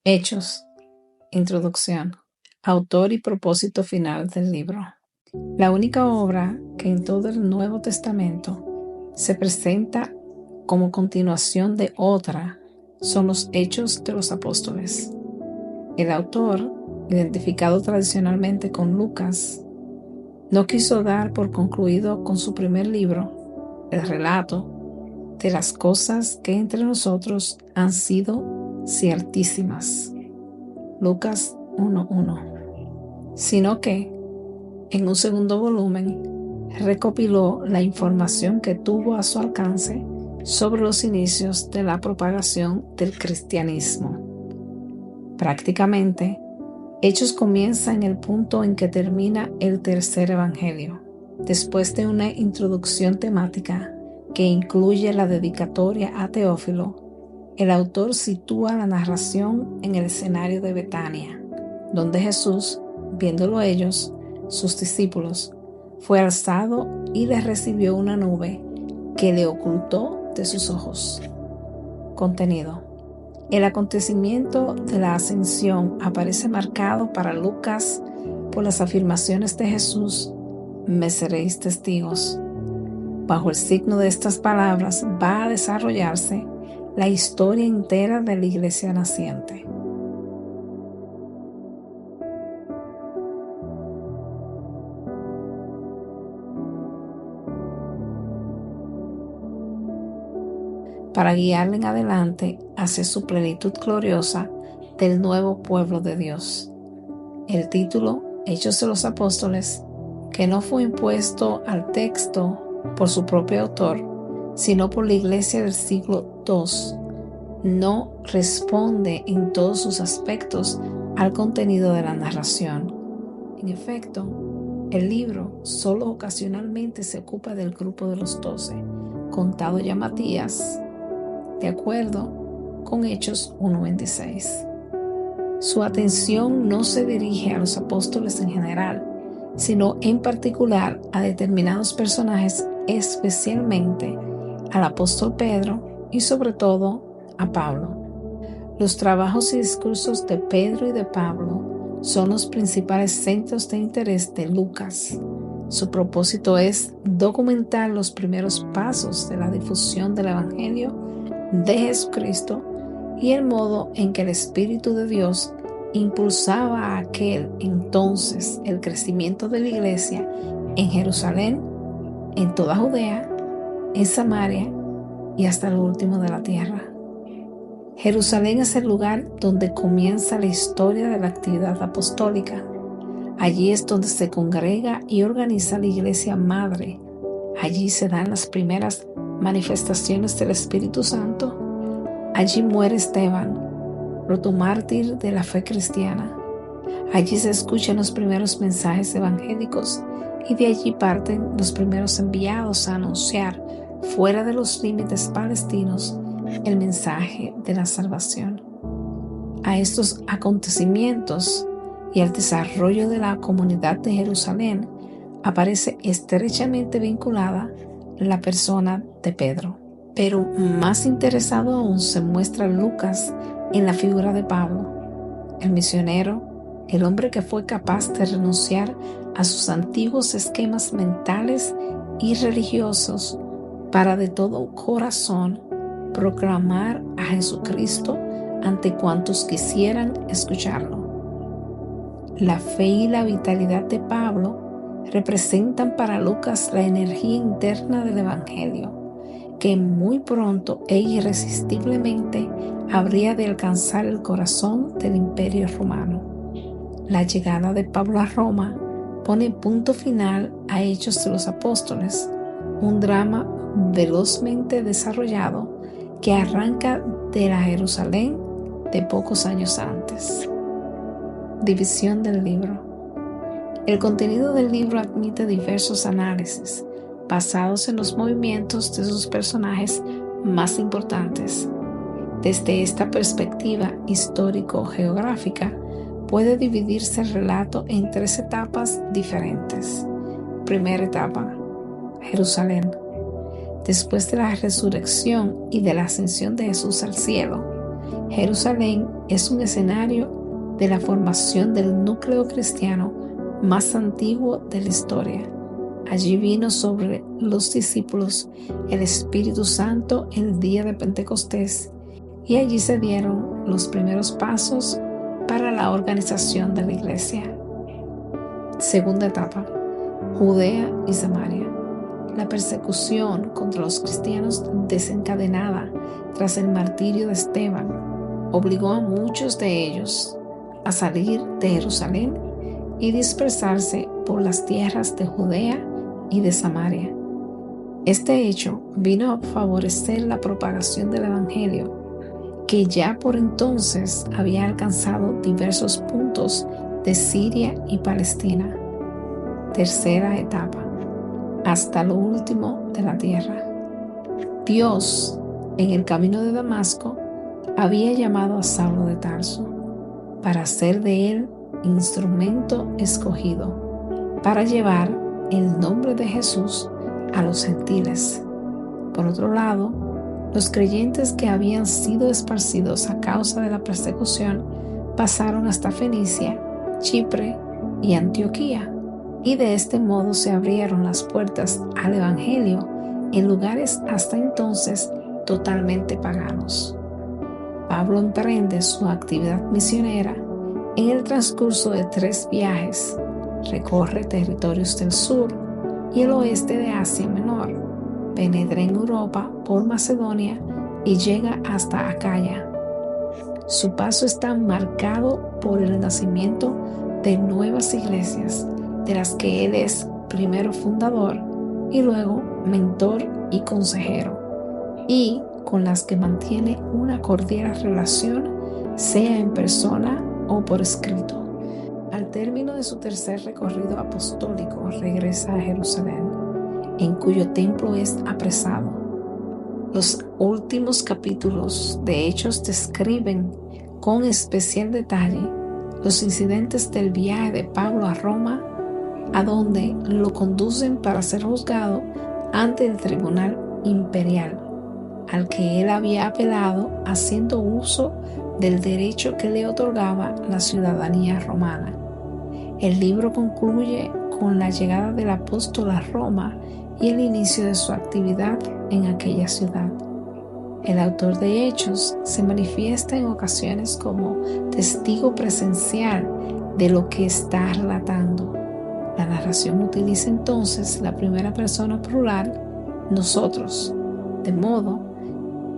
Hechos. Introducción. Autor y propósito final del libro. La única obra que en todo el Nuevo Testamento se presenta como continuación de otra son los Hechos de los Apóstoles. El autor, identificado tradicionalmente con Lucas, no quiso dar por concluido con su primer libro el relato de las cosas que entre nosotros han sido ciertísimas, Lucas 1:1, sino que en un segundo volumen recopiló la información que tuvo a su alcance sobre los inicios de la propagación del cristianismo. Prácticamente, Hechos comienza en el punto en que termina el tercer evangelio, después de una introducción temática que incluye la dedicatoria a Teófilo. El autor sitúa la narración en el escenario de Betania, donde Jesús, viéndolo ellos, sus discípulos, fue alzado y le recibió una nube que le ocultó de sus ojos. Contenido. El acontecimiento de la ascensión aparece marcado para Lucas por las afirmaciones de Jesús: me seréis testigos. Bajo el signo de estas palabras va a desarrollarse la historia entera de la iglesia naciente. Para guiarle en adelante hacia su plenitud gloriosa del nuevo pueblo de Dios. El título, Hechos de los Apóstoles, que no fue impuesto al texto por su propio autor, sino por la iglesia del siglo II, no responde en todos sus aspectos al contenido de la narración. En efecto, el libro solo ocasionalmente se ocupa del grupo de los 12, contado ya Matías, de acuerdo con Hechos 1:26. Su atención no se dirige a los apóstoles en general, sino en particular a determinados personajes, especialmente al apóstol Pedro y sobre todo a Pablo. Los trabajos y discursos de Pedro y de Pablo son los principales centros de interés de Lucas. Su propósito es documentar los primeros pasos de la difusión del Evangelio de Jesucristo y el modo en que el Espíritu de Dios impulsaba a aquel entonces el crecimiento de la iglesia en Jerusalén, en toda Judea, en Samaria y hasta lo último de la tierra. Jerusalén es el lugar donde comienza la historia de la actividad apostólica. Allí es donde se congrega y organiza la iglesia madre. Allí se dan las primeras manifestaciones del Espíritu Santo. Allí muere Esteban, protomártir de la fe cristiana. Allí se escuchan los primeros mensajes evangélicos y de allí parten los primeros enviados a anunciar, fuera de los límites palestinos, el mensaje de la salvación. A estos acontecimientos y al desarrollo de la comunidad de Jerusalén aparece estrechamente vinculada la persona de Pedro. Pero más interesado aún se muestra Lucas en la figura de Pablo, el misionero, el hombre que fue capaz de renunciar a sus antiguos esquemas mentales y religiosos para de todo corazón proclamar a Jesucristo ante cuantos quisieran escucharlo. La fe y la vitalidad de Pablo representan para Lucas la energía interna del Evangelio, que muy pronto e irresistiblemente habría de alcanzar el corazón del Imperio Romano. La llegada de Pablo a Roma pone punto final a Hechos de los Apóstoles, un drama velozmente desarrollado que arranca de la Jerusalén de pocos años antes. División del libro. El contenido del libro admite diversos análisis basados en los movimientos de sus personajes más importantes. Desde esta perspectiva histórico-geográfica, puede dividirse el relato en 3 etapas diferentes. Primera etapa, Jerusalén. Después de la resurrección y de la ascensión de Jesús al cielo, Jerusalén es un escenario de la formación del núcleo cristiano más antiguo de la historia. Allí vino sobre los discípulos el Espíritu Santo el día de Pentecostés y allí se dieron los primeros pasos para la organización de la iglesia. Segunda etapa: Judea y Samaria. La persecución contra los cristianos desencadenada tras el martirio de Esteban obligó a muchos de ellos a salir de Jerusalén y dispersarse por las tierras de Judea y de Samaria. Este hecho vino a favorecer la propagación del Evangelio, que ya por entonces había alcanzado diversos puntos de Siria y Palestina. Tercera etapa: hasta lo último de la tierra. Dios, en el camino de Damasco, había llamado a Saulo de Tarso para hacer de él instrumento escogido para llevar el nombre de Jesús a los gentiles. Por otro lado, los creyentes que habían sido esparcidos a causa de la persecución pasaron hasta Fenicia, Chipre y Antioquía, y de este modo se abrieron las puertas al Evangelio en lugares hasta entonces totalmente paganos. Pablo emprende su actividad misionera en el transcurso de 3 viajes. Recorre territorios del sur y el oeste de Asia Menor, penetra en Europa por Macedonia y llega hasta Acaya. Su paso está marcado por el nacimiento de nuevas iglesias, de las que él es primero fundador y luego mentor y consejero, y con las que mantiene una cordial relación, sea en persona o por escrito. Al término de su tercer recorrido apostólico, regresa a Jerusalén, en cuyo templo es apresado. Los últimos capítulos de Hechos describen con especial detalle los incidentes del viaje de Pablo a Roma, a donde lo conducen para ser juzgado ante el tribunal imperial, al que él había apelado haciendo uso del derecho que le otorgaba la ciudadanía romana. El libro concluye con la llegada del apóstol a Roma y el inicio de su actividad en aquella ciudad. El autor de Hechos se manifiesta en ocasiones como testigo presencial de lo que está relatando. La narración utiliza entonces la primera persona plural, nosotros, de modo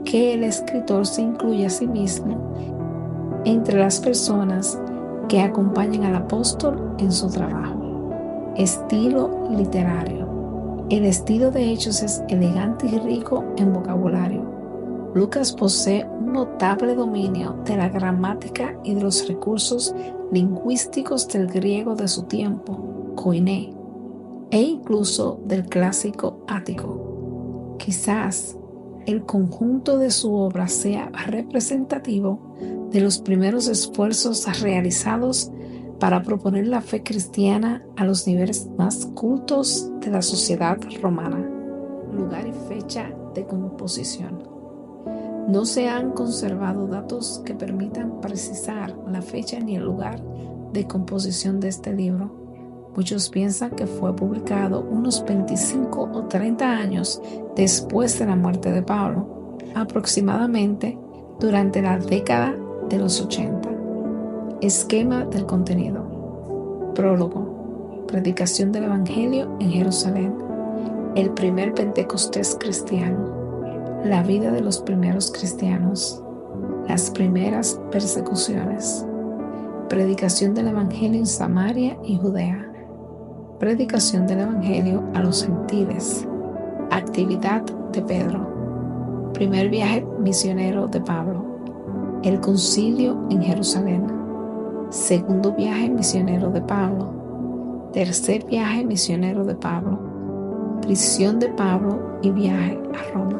que el escritor se incluye a sí mismo entre las personas que acompañan al apóstol en su trabajo. Estilo literario. El estilo de Hechos es elegante y rico en vocabulario. Lucas posee un notable dominio de la gramática y de los recursos lingüísticos del griego de su tiempo, koiné, e incluso del clásico ático. Quizás el conjunto de su obra sea representativo de los primeros esfuerzos realizados para proponer la fe cristiana a los niveles más cultos de la sociedad romana. Lugar y fecha de composición. No se han conservado datos que permitan precisar la fecha ni el lugar de composición de este libro. Muchos piensan que fue publicado unos 25 o 30 años después de la muerte de Pablo, aproximadamente durante la década de los 80. Esquema del contenido. Prólogo. Predicación del Evangelio en Jerusalén. El primer Pentecostés cristiano. La vida de los primeros cristianos. Las primeras persecuciones. Predicación del Evangelio en Samaria y Judea. Predicación del Evangelio a los gentiles. Actividad de Pedro. Primer viaje misionero de Pablo. El concilio en Jerusalén. Segundo viaje misionero de Pablo. Tercer viaje misionero de Pablo. Prisión de Pablo y viaje a Roma.